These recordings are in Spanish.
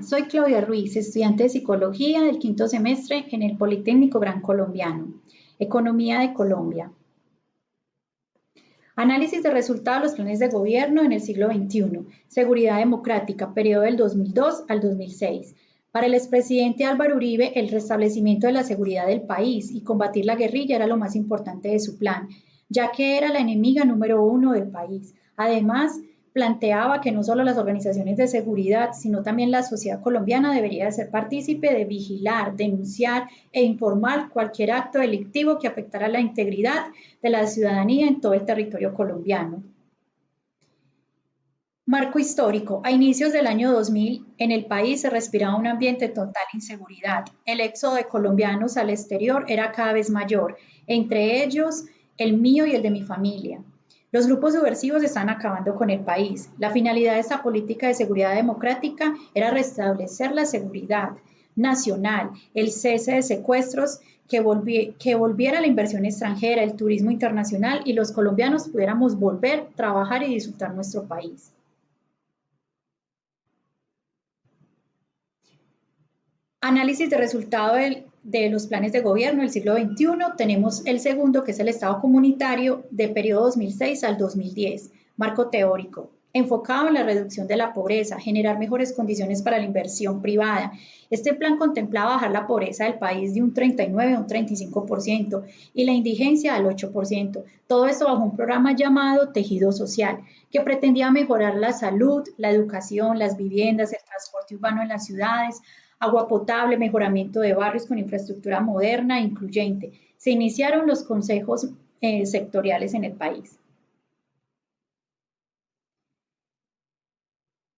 Soy Claudia Ruiz, estudiante de Psicología del quinto semestre en el Politécnico Gran Colombiano. Economía de Colombia. Análisis de resultados de los planes de gobierno en el siglo XXI. Seguridad democrática, periodo del 2002 al 2006. Para el expresidente Álvaro Uribe, el restablecimiento de la seguridad del país y combatir la guerrilla era lo más importante de su plan, ya que era la enemiga número uno del país. Además, planteaba que no solo las organizaciones de seguridad, sino también la sociedad colombiana debería ser partícipe de vigilar, denunciar e informar cualquier acto delictivo que afectara la integridad de la ciudadanía en todo el territorio colombiano. Marco histórico. A inicios del año 2000, en el país se respiraba un ambiente de total inseguridad. El éxodo de colombianos al exterior era cada vez mayor, entre ellos el mío y el de mi familia. Los grupos subversivos están acabando con el país. La finalidad de esta política de seguridad democrática era restablecer la seguridad nacional, el cese de secuestros, que volviera la inversión extranjera, el turismo internacional y los colombianos pudiéramos volver, trabajar y disfrutar nuestro país. Análisis de resultado de los planes de gobierno del siglo XXI, tenemos el segundo, que es el Estado comunitario del periodo 2006 al 2010, marco teórico, enfocado en la reducción de la pobreza, generar mejores condiciones para la inversión privada. Este plan contemplaba bajar la pobreza del país de un 39 a un 35% y la indigencia al 8%. Todo esto bajo un programa llamado Tejido Social, que pretendía mejorar la salud, la educación, las viviendas, el transporte urbano en las ciudades, agua potable, mejoramiento de barrios con infraestructura moderna e incluyente. Se iniciaron los consejos sectoriales en el país.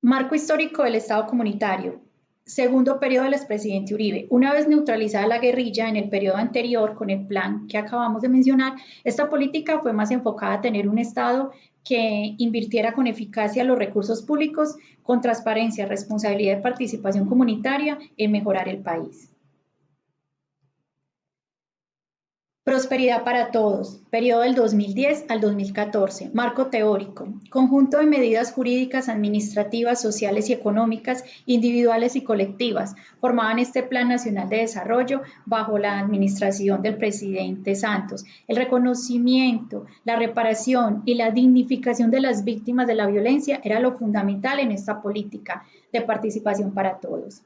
Marco histórico del Estado comunitario. Segundo periodo del expresidente Uribe. Una vez neutralizada la guerrilla en el periodo anterior con el plan que acabamos de mencionar, esta política fue más enfocada a tener un Estado que invirtiera con eficacia los recursos públicos, con transparencia, responsabilidad y participación comunitaria en mejorar el país. Prosperidad para todos, periodo del 2010 al 2014, marco teórico, conjunto de medidas jurídicas, administrativas, sociales y económicas, individuales y colectivas, formaban este Plan Nacional de Desarrollo bajo la administración del presidente Santos. El reconocimiento, la reparación y la dignificación de las víctimas de la violencia era lo fundamental en esta política de participación para todos.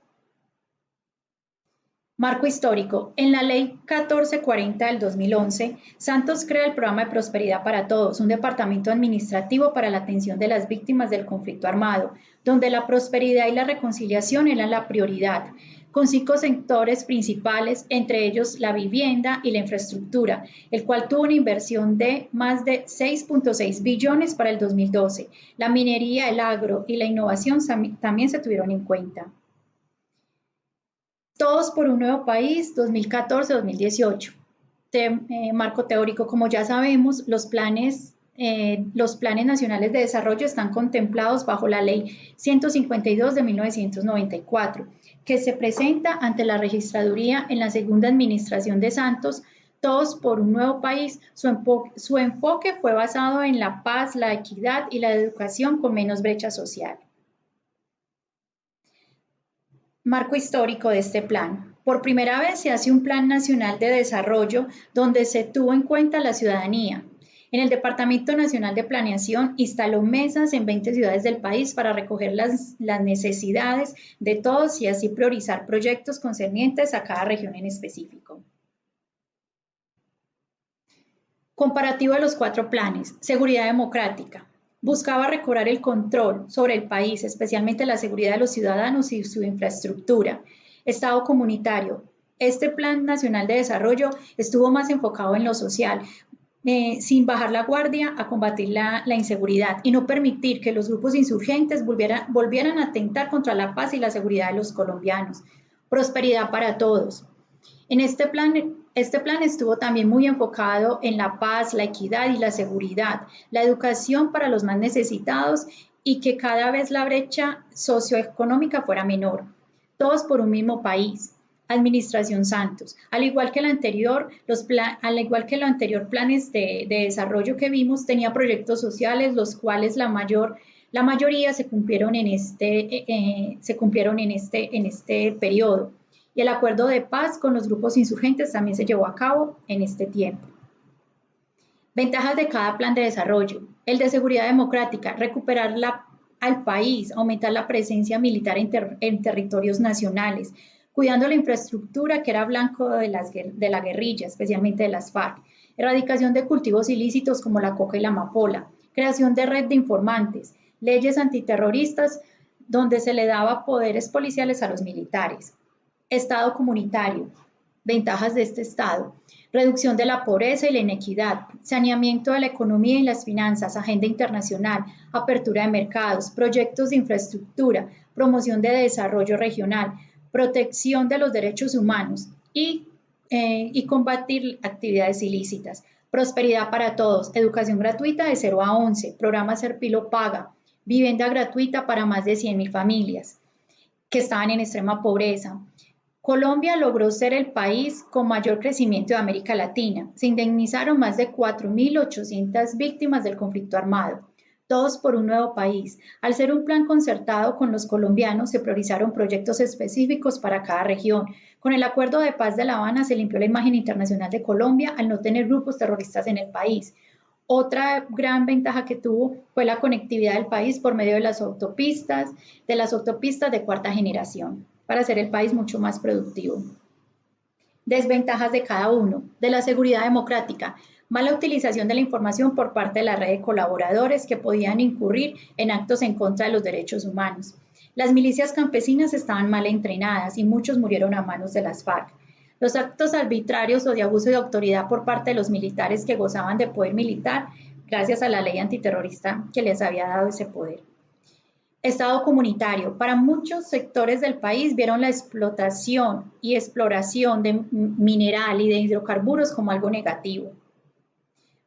Marco histórico. En la Ley 1440 del 2011, Santos crea el Programa de Prosperidad para Todos, un departamento administrativo para la atención de las víctimas del conflicto armado, donde la prosperidad y la reconciliación eran la prioridad, con 5 sectores principales, entre ellos la vivienda y la infraestructura, el cual tuvo una inversión de más de 6.6 billones para el 2012. La minería, el agro y la innovación también se tuvieron en cuenta. Todos por un nuevo país, 2014-2018. Marco teórico, como ya sabemos, los planes nacionales de desarrollo están contemplados bajo la Ley 152 de 1994, que se presenta ante la registraduría en la segunda administración de Santos. Todos por un nuevo país. Su enfoque fue basado en la paz, la equidad y la educación con menos brecha social. Marco histórico de este plan. Por primera vez se hace un Plan Nacional de Desarrollo donde se tuvo en cuenta la ciudadanía. En el Departamento Nacional de Planeación instaló mesas en 20 ciudades del país para recoger las necesidades de todos y así priorizar proyectos concernientes a cada región en específico. Comparativo de los 4 planes. Seguridad democrática. Buscaba recobrar el control sobre el país, especialmente la seguridad de los ciudadanos y su infraestructura. Estado comunitario. Este Plan Nacional de Desarrollo estuvo más enfocado en lo social, sin bajar la guardia a combatir la inseguridad y no permitir que los grupos insurgentes volvieran a atentar contra la paz y la seguridad de los colombianos. Prosperidad para todos. En este plan estuvo también muy enfocado en la paz, la equidad y la seguridad, la educación para los más necesitados y que cada vez la brecha socioeconómica fuera menor. Todos por un mismo país. Administración Santos. Al igual que los anteriores planes de desarrollo que vimos, tenía proyectos sociales, los cuales la La mayoría se cumplieron en este periodo, y el acuerdo de paz con los grupos insurgentes también se llevó a cabo en este tiempo. Ventajas de cada plan de desarrollo. El de seguridad democrática, recuperar al país, aumentar la presencia militar en territorios nacionales, cuidando la infraestructura que era blanco de la guerrilla, especialmente de las FARC, erradicación de cultivos ilícitos como la coca y la amapola, creación de red de informantes, leyes antiterroristas donde se le daba poderes policiales a los militares. Estado comunitario. Ventajas de este Estado. Reducción de la pobreza y la inequidad, saneamiento de la economía y las finanzas, agenda internacional, apertura de mercados, proyectos de infraestructura, promoción de desarrollo regional, protección de los derechos humanos y combatir actividades ilícitas. Prosperidad para todos, educación gratuita de 0 a 11, programa Serpilo Paga, vivienda gratuita para más de 100,000 familias que estaban en extrema pobreza. Colombia logró ser el país con mayor crecimiento de América Latina. Se indemnizaron más de 4.800 víctimas del conflicto armado. Todos por un nuevo país. Al ser un plan concertado con los colombianos, se priorizaron proyectos específicos para cada región. Con el Acuerdo de Paz de La Habana se limpió la imagen internacional de Colombia al no tener grupos terroristas en el país. Otra gran ventaja que tuvo fue la conectividad del país por medio de las autopistas de cuarta generación, para hacer el país mucho más productivo. Desventajas de cada uno. De la seguridad democrática. Mala utilización de la información por parte de la red de colaboradores que podían incurrir en actos en contra de los derechos humanos. Las milicias campesinas estaban mal entrenadas y muchos murieron a manos de las FARC. Los actos arbitrarios o de abuso de autoridad por parte de los militares que gozaban de poder militar gracias a la ley antiterrorista que les había dado ese poder. Estado comunitario. Para muchos sectores del país vieron la explotación y exploración de mineral y de hidrocarburos como algo negativo.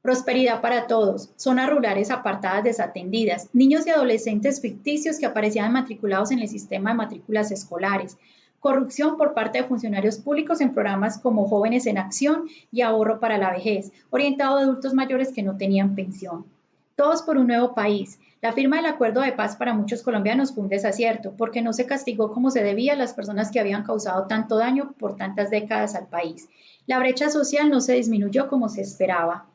Prosperidad para todos. Zonas rurales apartadas desatendidas. Niños y adolescentes ficticios que aparecían matriculados en el sistema de matrículas escolares. Corrupción por parte de funcionarios públicos en programas como Jóvenes en Acción y Ahorro para la Vejez, orientado a adultos mayores que no tenían pensión. Todos por un nuevo país. La firma del Acuerdo de Paz para muchos colombianos fue un desacierto, porque no se castigó como se debía a las personas que habían causado tanto daño por tantas décadas al país. La brecha social no se disminuyó como se esperaba.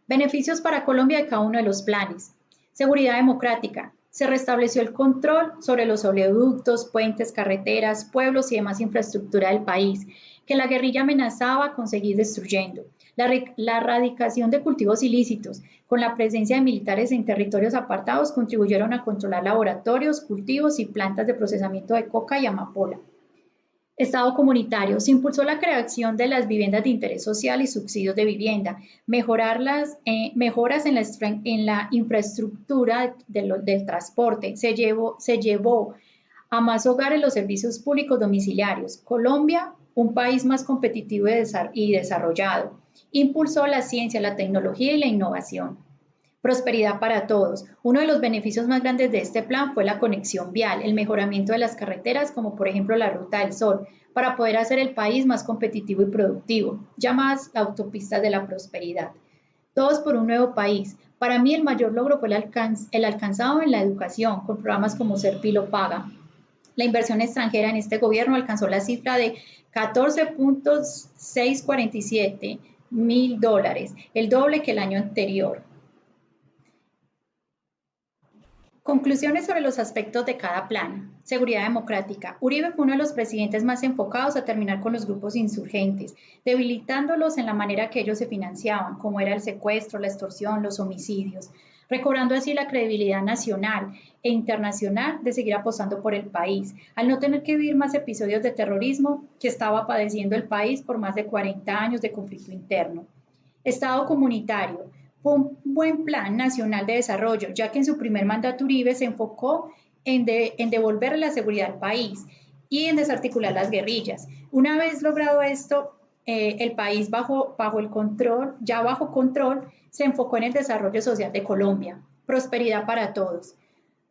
Beneficios para Colombia de cada uno de los planes. Seguridad democrática. Se restableció el control sobre los oleoductos, puentes, carreteras, pueblos y demás infraestructura del país, que la guerrilla amenazaba con seguir destruyendo. La erradicación de cultivos ilícitos, con la presencia de militares en territorios apartados, contribuyeron a controlar laboratorios, cultivos y plantas de procesamiento de coca y amapola. Estado comunitario. Se impulsó la creación de las viviendas de interés social y subsidios de vivienda, mejoras en la infraestructura del transporte. Se llevó a más hogares los servicios públicos domiciliarios. Colombia, un país más competitivo y desarrollado. Impulsó la ciencia, la tecnología y la innovación. Prosperidad para todos. Uno de los beneficios más grandes de este plan fue la conexión vial, el mejoramiento de las carreteras, como por ejemplo la Ruta del Sol, para poder hacer el país más competitivo y productivo, llamadas autopistas de la prosperidad. Todos por un nuevo país. Para mí el mayor logro fue el alcanzado en la educación, con programas como Serpilo Paga. La inversión extranjera en este gobierno alcanzó la cifra de $14.647 mil, el doble que el año anterior. Conclusiones sobre los aspectos de cada plan. Seguridad democrática. Uribe fue uno de los presidentes más enfocados a terminar con los grupos insurgentes, debilitándolos en la manera que ellos se financiaban, como era el secuestro, la extorsión, los homicidios, recobrando así la credibilidad nacional e internacional de seguir apostando por el país, al no tener que vivir más episodios de terrorismo que estaba padeciendo el país por más de 40 años de conflicto interno. Estado comunitario. Fue un buen plan nacional de desarrollo, ya que en su primer mandato Uribe se enfocó en devolver la seguridad al país y en desarticular las guerrillas. Una vez logrado esto, el país bajo control, se enfocó en el desarrollo social de Colombia. Prosperidad para todos.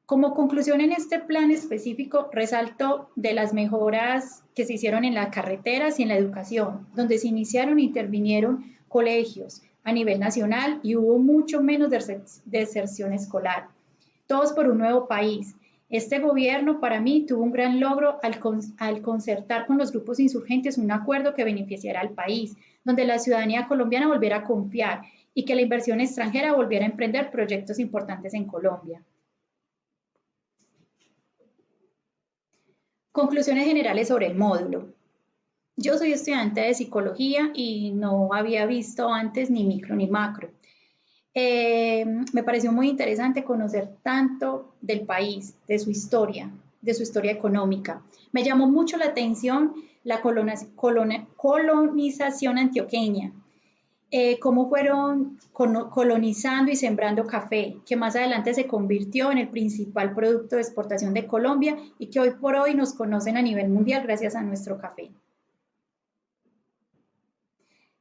Como conclusión en este plan específico, resalto de las mejoras que se hicieron en las carreteras y en la educación, donde se iniciaron e intervinieron colegios a nivel nacional y hubo mucho menos deserción escolar. Todos por un nuevo país. Este gobierno para mí tuvo un gran logro al concertar con los grupos insurgentes un acuerdo que beneficiara al país, donde la ciudadanía colombiana volviera a confiar y que la inversión extranjera volviera a emprender proyectos importantes en Colombia. Conclusiones generales sobre el módulo. Yo soy estudiante de psicología y no había visto antes ni micro ni macro. Me pareció muy interesante conocer tanto del país, de su historia económica. Me llamó mucho la atención la colonización antioqueña, cómo fueron colonizando y sembrando café, que más adelante se convirtió en el principal producto de exportación de Colombia y que hoy por hoy nos conocen a nivel mundial gracias a nuestro café.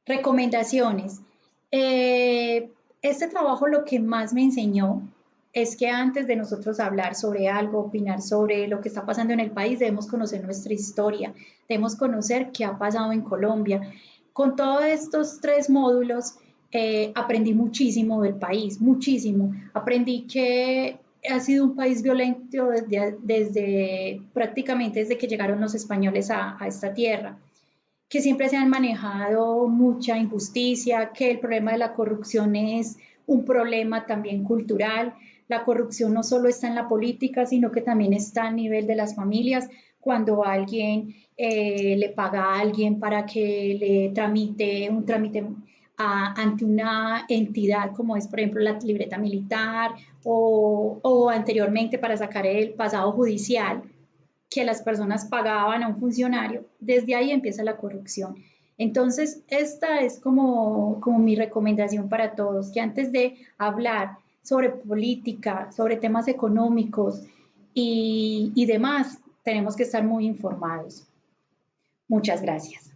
Recomendaciones. Este trabajo lo que más me enseñó es que antes de nosotros hablar sobre algo, opinar sobre lo que está pasando en el país, debemos conocer nuestra historia, debemos conocer qué ha pasado en Colombia. Con todos estos 3 módulos aprendí muchísimo del país, muchísimo. Aprendí que ha sido un país violento prácticamente desde que llegaron los españoles a esta tierra, que siempre se han manejado mucha injusticia, que el problema de la corrupción es un problema también cultural. La corrupción no solo está en la política, sino que también está a nivel de las familias, cuando alguien le paga a alguien para que le tramite un trámite ante una entidad como es, por ejemplo, la libreta militar o anteriormente para sacar el pasado judicial, que las personas pagaban a un funcionario, desde ahí empieza la corrupción. Entonces, esta es como mi recomendación para todos, que antes de hablar sobre política, sobre temas económicos y demás, tenemos que estar muy informados. Muchas gracias.